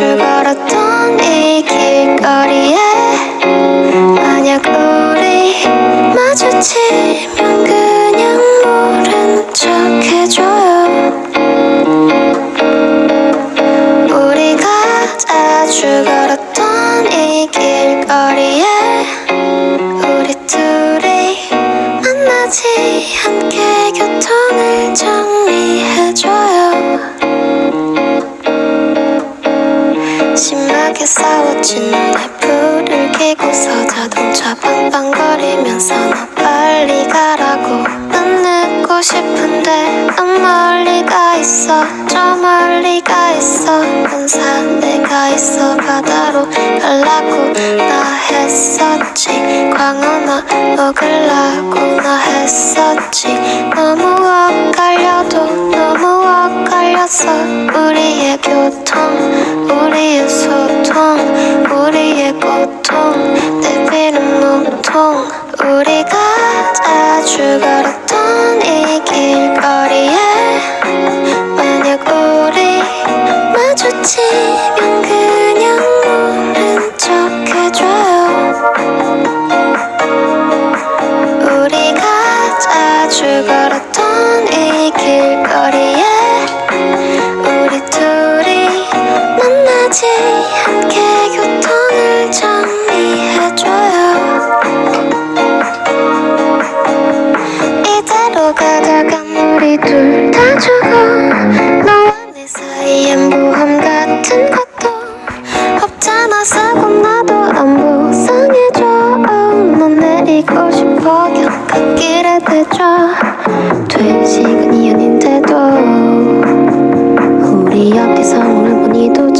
자주 걸었던 이 길거리에 만약 우리 마주치면 그냥 모른 척 해줘요. 우리가 자주 걸었던 이 길거리에 우리 둘이 만나지 않게 교통을 정리해줘요. 심하게 싸웠지. 눈에 불을 켜고서 자동차 빵빵거리면서 너 빨리 가라고. 난 늦고 싶은데 넌 멀리 가 있어. 저 멀리 가 있어. 넌 산에 가 있어. 바다로 가려고 나 했었지. 광어나 먹으려고 나 했었지. 너무 엇갈려도 너무 엇갈렸어. 우리의 교통, 우리의 소통, 우리의 고통, 내비는 몸통. 우리가 자주 걸었던 이 길거리에 만약 우리 마주치면 그냥 모른 척 해줘요. 우리가 자주 걸었던 이 길거리에 우리 둘이 만나지 않게 교통을 정리해줘요. 이대로 가다간 우리 둘 다 죽어. 너와 내 사이엔 보험 같은 것도 없잖아. 사고 나도 안 보상해줘. 넌 내리고 싶어. 곁길에 대줘. 될 시간이 아닌데도 우리 어디서 오늘 보니도